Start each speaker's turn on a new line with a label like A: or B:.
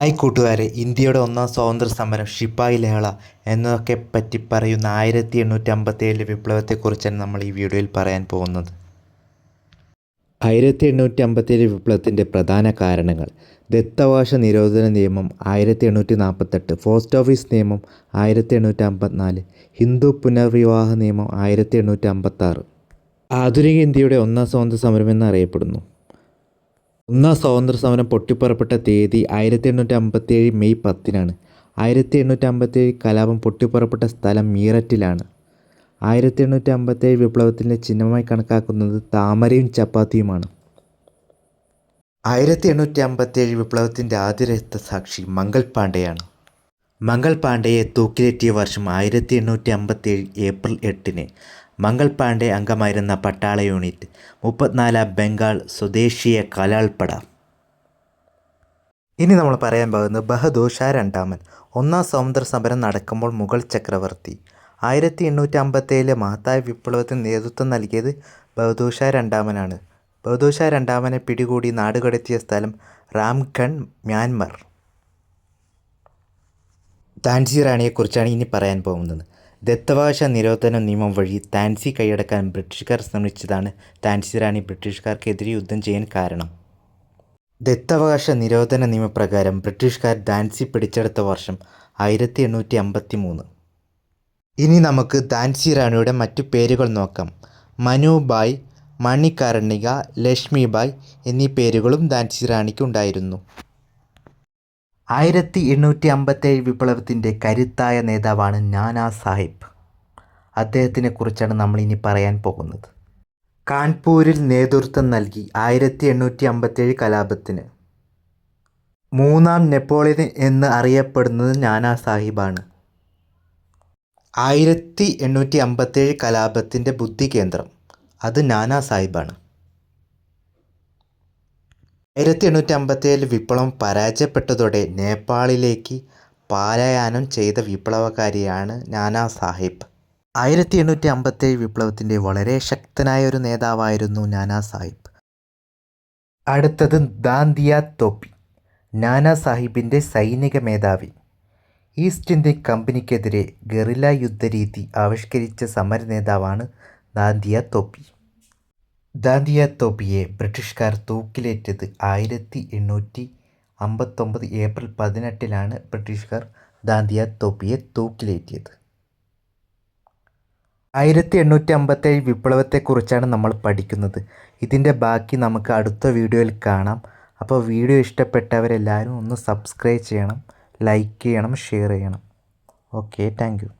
A: Hi കൂട്ടുകാരെ, ഇന്ത്യയുടെ ഒന്നാം സ്വാതന്ത്ര്യ സമരം ശിപ്പായി ലഹള എന്നതൊക്കെ പറ്റി പറയുന്ന 1857 വിപ്ലവത്തെക്കുറിച്ചാണ് നമ്മൾ ഈ വീഡിയോയിൽ പറയാൻ പോകുന്നത്. 1857 വിപ്ലവത്തിൻ്റെ പ്രധാന കാരണങ്ങൾ: ദത്തവകാശ നിരോധന നിയമം 1848, പോസ്റ്റ് ഓഫീസ് നിയമം 1854, ഹിന്ദു പുനർവിവാഹ നിയമം 1856. ആധുനിക ഇന്ത്യയുടെ ഒന്നാം സ്വാതന്ത്ര്യ സമരം എന്നറിയപ്പെടുന്നു. ഒന്നാം സ്വാതന്ത്ര്യ സമരം പൊട്ടിപ്പുറപ്പെട്ട തീയതി 1857 മെയ് 10-നാണ്. 1857 കലാപം പൊട്ടിപ്പുറപ്പെട്ട സ്ഥലം മീററ്റിലാണ്. 1857 വിപ്ലവത്തിൻ്റെ ചിഹ്നമായി കണക്കാക്കുന്നത് താമരയും ചപ്പാത്തിയുമാണ്. 1857 വിപ്ലവത്തിൻ്റെ ആദ്യ രക്തസാക്ഷി മംഗൾ പാണ്ഡെയാണ്. മംഗൾ പാണ്ഡെയെ തൂക്കിലേറ്റിയ വർഷം 1857 ഏപ്രിൽ 8-ന്. മംഗൾ പാണ്ഡെ അംഗമായിരുന്ന പട്ടാള യൂണിറ്റ് 34 ബംഗാൾ സ്വദേശീയ കലാൾപ്പട. ഇനി നമ്മൾ പറയാൻ പോകുന്നത് ബഹദൂർ ഷാ രണ്ടാമൻ. ഒന്നാം സ്വാതന്ത്ര്യ സമരം നടക്കുമ്പോൾ മുഗൾ ചക്രവർത്തി. 1857 മഹത്തായ വിപ്ലവത്തിന് നേതൃത്വം നൽകിയത് ബഹദൂർ ഷാ രണ്ടാമനാണ്. ബഹദൂർ ഷാ രണ്ടാമനെ പിടികൂടി നാടുകടത്തിയ സ്ഥലം റാംഗഡ്, മ്യാൻമർ. ഝാൻസി റാണിയെക്കുറിച്ചാണ് ഇനി പറയാൻ പോകുന്നത്. ദത്തവകാശ നിരോധന നിയമം വഴി ഝാൻസി കൈയടക്കാൻ ബ്രിട്ടീഷുകാർ ശ്രമിച്ചതാണ് ഝാൻസി റാണി ബ്രിട്ടീഷുകാർക്കെതിരെ യുദ്ധം ചെയ്യാൻ കാരണം. ദത്തവകാശ നിരോധന നിയമപ്രകാരം ബ്രിട്ടീഷുകാർ ഝാൻസി പിടിച്ചെടുത്ത വർഷം 1853. ഇനി നമുക്ക് ഝാൻസി റാണിയുടെ മറ്റു പേരുകൾ നോക്കാം. മനുബായ്, മണികർണിക, ലക്ഷ്മിബായ് എന്നീ പേരുകളും ഝാൻസി റാണിക്ക് ഉണ്ടായിരുന്നു. 1857 വിപ്ലവത്തിൻ്റെ കരുത്തായ നേതാവാണ് നാനാ സാഹിബ്. അദ്ദേഹത്തിനെ കുറിച്ചാണ് നമ്മൾ ഇനി പറയാൻ പോകുന്നത്. കാൺപൂരിൽ നേതൃത്വം നൽകി 1857 കലാപത്തിന്. മൂന്നാം നെപ്പോളിയൻ എന്ന് അറിയപ്പെടുന്നത് നാനാ സാഹിബാണ്. 1857 കലാപത്തിൻ്റെ ബുദ്ധികേന്ദ്രം അത് നാനാ സാഹിബാണ്. 1857 വിപ്ലവം പരാജയപ്പെട്ടതോടെ നേപ്പാളിലേക്ക് പലായനം ചെയ്ത വിപ്ലവകാരിയാണ് നാനാ സാഹിബ്. 1857 വിപ്ലവത്തിൻ്റെ വളരെ ശക്തനായ ഒരു നേതാവായിരുന്നു നാനാ സാഹിബ്. അടുത്തത് ദാന്തിയ തോപ്പി, നാനാ സാഹിബിൻ്റെ സൈനിക മേധാവി. ഈസ്റ്റ് ഇന്ത്യൻ കമ്പനിക്കെതിരെ ഗറില്ല യുദ്ധരീതി ആവിഷ്കരിച്ച സമര നേതാവാണ് ദാന്തിയ തോപ്പി. ദാന്തിയ തോപ്പിയെ ബ്രിട്ടീഷുകാർ തൂക്കിലേറ്റത് 1859 ഏപ്രിൽ 18-ലാണ് ബ്രിട്ടീഷുകാർ ദാന്തിയ തോപ്പിയെ തൂക്കിലേറ്റിയത്. 1857 വിപ്ലവത്തെക്കുറിച്ചാണ് നമ്മൾ പഠിക്കുന്നത്. ഇതിൻ്റെ ബാക്കി നമുക്ക് അടുത്ത വീഡിയോയിൽ കാണാം. അപ്പോൾ വീഡിയോ ഇഷ്ടപ്പെട്ടവരെല്ലാവരും ഒന്ന് സബ്സ്ക്രൈബ് ചെയ്യണം, ലൈക്ക് ചെയ്യണം, ഷെയർ ചെയ്യണം. Okay, thank you.